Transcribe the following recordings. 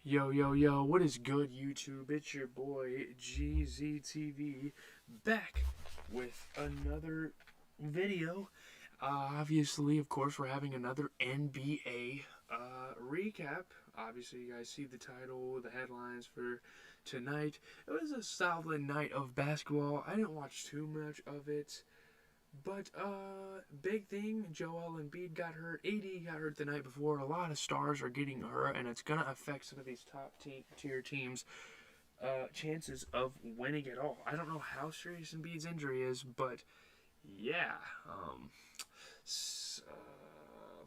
Yo, yo, yo, what is good, YouTube? It's your boy, GZTV, back with another video. Obviously, of course, we're having another NBA recap. Obviously, you guys see the title, the headlines for tonight. It was a solid night of basketball. I didn't watch too much of it. But big thing, Joel Embiid got hurt. AD got hurt the night before. A lot of stars are getting hurt, and it's gonna affect some of these tier teams' chances of winning it all. I don't know how serious Embiid's injury is, but yeah.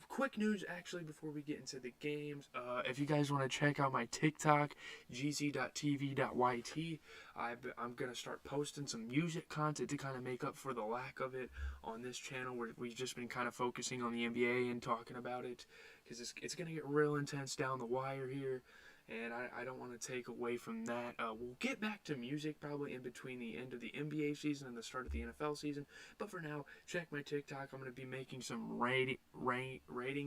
Quick news, actually, before we get into the games. If you guys want to check out my TikTok, gz.tv.yt, I'm going to start posting some music content to kind of make up for the lack of it on this channel, where we've just been kind of focusing on the NBA and talking about it, because it's going to get real intense down the wire here. And I don't want to take away from that. We'll get back to music probably in between the end of the NBA season and the start of the NFL season. But for now, check my TikTok. I'm going to be making some rating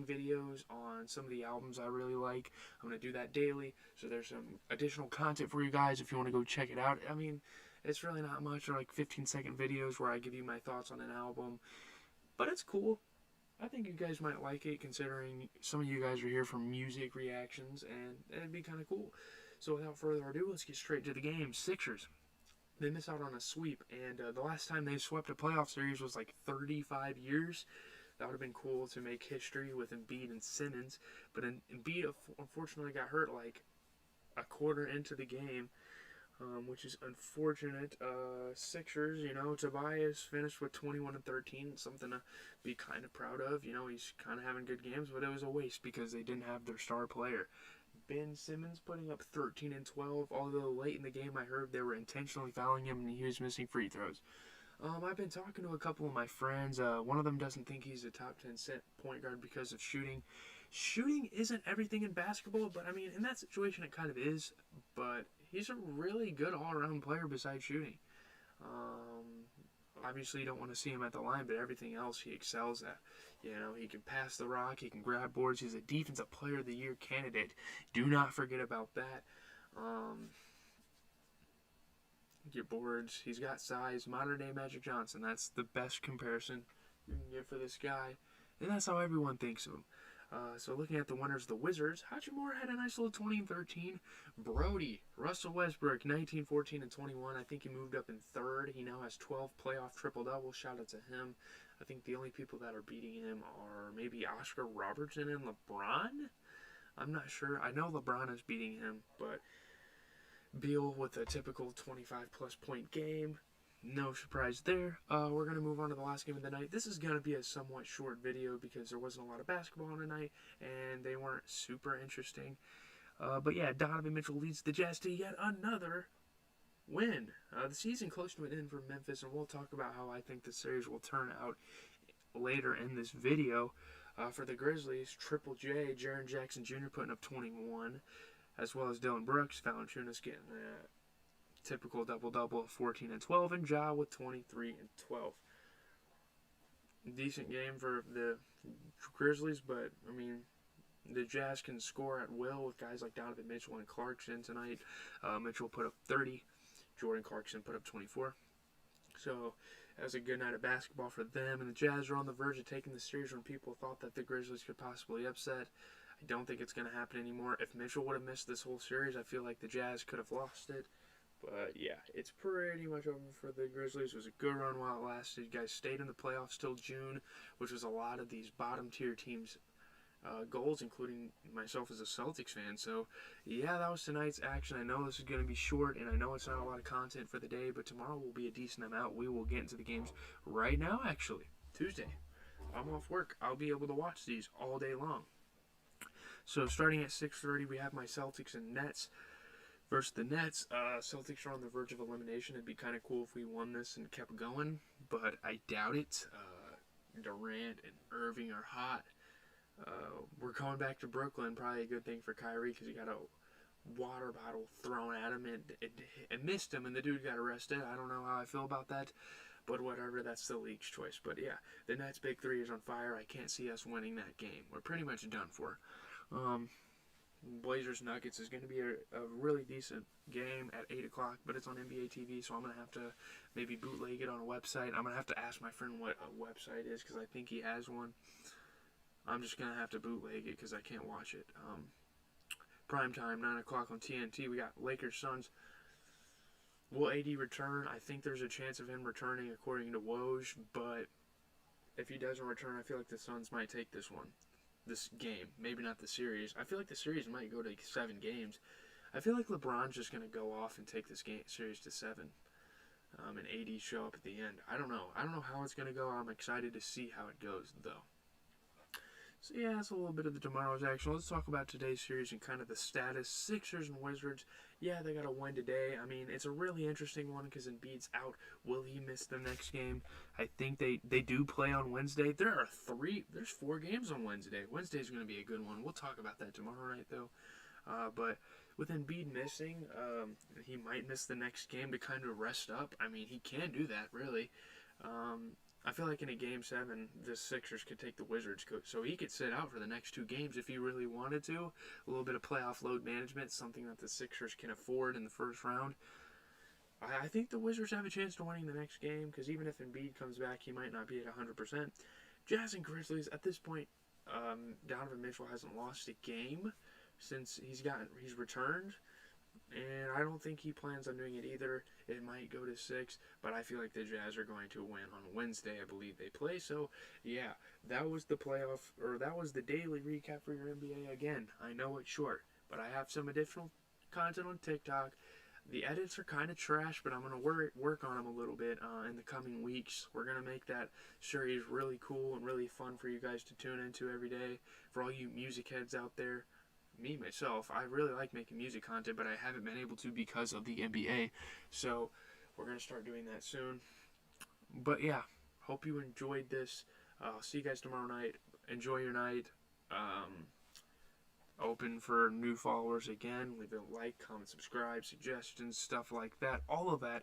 videos on some of the albums I really like. I'm going to do that daily. So there's some additional content for you guys if you want to go check it out. I mean, it's really not much. They're like 15-second videos where I give you my thoughts on an album. But it's cool. I think you guys might like it, considering some of you guys are here for music reactions, and it'd be kind of cool. So without further ado, let's get straight to the game. Sixers, they miss out on a sweep, and the last time they swept a playoff series was like 35 years. That would have been cool to make history with Embiid and Simmons, but Embiid unfortunately got hurt like a quarter into the game. Which is unfortunate. Sixers, Tobias finished with 21 and 13, something to be kind of proud of. He's kind of having good games, but it was a waste because they didn't have their star player. Ben Simmons putting up 13 and 12, although late in the game I heard they were intentionally fouling him and he was missing free throws. I've been talking to a couple of my friends. One of them doesn't think he's a top 10 point guard because of shooting. Shooting isn't everything in basketball, but I mean, in that situation it kind of is, but he's a really good all-around player besides shooting. Obviously, you don't want to see him at the line, but everything else he excels at. He can pass the rock, he can grab boards. He's a Defensive Player of the Year candidate. Do not forget about that. Get boards. He's got size. Modern-day Magic Johnson. That's the best comparison you can get for this guy. And that's how everyone thinks of him. So looking at the winners, the Wizards, Hachimura had a nice little 20 and 13. Brody, Russell Westbrook, 19, 14, and 21. I think he moved up in third. He now has 12 playoff triple-doubles. Shout out to him. I think the only people that are beating him are maybe Oscar Robertson and LeBron. I'm not sure. I know LeBron is beating him, but Beal with a typical 25-plus point game. No surprise there. We're going to move on to the last game of the night. This is going to be a somewhat short video because there wasn't a lot of basketball tonight, and they weren't super interesting. But yeah, Donovan Mitchell leads the Jazz to yet another win. The season close to an end for Memphis, and we'll talk about how I think the series will turn out later in this video. For the Grizzlies, Triple J, Jaren Jackson Jr. putting up 21, as well as Dylan Brooks, Valanciunas getting typical double-double of 14 and 12, and Ja with 23 and 12. Decent game for the Grizzlies, but, I mean, the Jazz can score at will with guys like Donovan Mitchell and Clarkson tonight. Mitchell put up 30. Jordan Clarkson put up 24. So, that was a good night of basketball for them, and the Jazz are on the verge of taking the series when people thought that the Grizzlies could possibly upset. I don't think it's going to happen anymore. If Mitchell would have missed this whole series, I feel like the Jazz could have lost it. But, yeah, it's pretty much over for the Grizzlies. It was a good run while it lasted. You guys stayed in the playoffs till June, which was a lot of these bottom-tier teams' goals, including myself as a Celtics fan. So, yeah, that was tonight's action. I know this is going to be short, and I know it's not a lot of content for the day, but tomorrow will be a decent amount. We will get into the games right now, actually. Tuesday. I'm off work. I'll be able to watch these all day long. So, starting at 6:30, we have my Celtics and Nets versus the Nets. Celtics are on the verge of elimination. It'd be kind of cool if we won this and kept going, but I doubt it. Durant and Irving are hot. We're going back to Brooklyn. Probably a good thing for Kyrie because he got a water bottle thrown at him and it missed him, and the dude got arrested. I don't know how I feel about that, but whatever. That's the league's choice. But yeah, the Nets' big three is on fire. I can't see us winning that game. We're pretty much done for. Blazers Nuggets is going to be a really decent game at 8 o'clock, but it's on NBA TV, so I'm going to have to maybe bootleg it on a website. I'm going to have to ask my friend what a website is because I think he has one. I'm just going to have to bootleg it because I can't watch it. Prime time, 9 o'clock on TNT. We got Lakers Suns. Will AD return? I think there's a chance of him returning according to Woj, but if he doesn't return, I feel like the Suns might take this game. Maybe not the series. I feel like the series might go to 7 games. I feel like LeBron's just going to go off and take this series to 7. And AD show up at the end. I don't know. I don't know how it's going to go. I'm excited to see how it goes, though. So yeah, that's a little bit of the tomorrow's action. Let's talk about today's series and kind of the status. Sixers and Wizards. Yeah, they got a win today. I mean, it's a really interesting one because Embiid's out. Will he miss the next game? I think they do play on Wednesday. There's 4 games on Wednesday. Wednesday's going to be a good one. We'll talk about that tomorrow night, though. But with Embiid missing, he might miss the next game to kind of rest up. I mean, he can do that, really. I feel like in a Game 7, the Sixers could take the Wizards, so he could sit out for the next 2 games if he really wanted to. A little bit of playoff load management, something that the Sixers can afford in the first round. I think the Wizards have a chance to winning the next game, because even if Embiid comes back, he might not be at 100%. Jazz and Grizzlies, at this point, Donovan Mitchell hasn't lost a game since he's returned. And I don't think he plans on doing it either. It might go to 6, but I feel like the Jazz are going to win on Wednesday. I believe they play. So, yeah, that was the daily recap for your NBA. Again, I know it's short, but I have some additional content on TikTok. The edits are kind of trash, but I'm going to work on them a little bit in the coming weeks. We're going to make that series really cool and really fun for you guys to tune into every day. For all you music heads out there. Me, myself, I really like making music content, but I haven't been able to because of the NBA. So, we're going to start doing that soon. But yeah, hope you enjoyed this. I'll see you guys tomorrow night. Enjoy your night. Open for new followers again. Leave a like, comment, subscribe, suggestions, stuff like that. All of that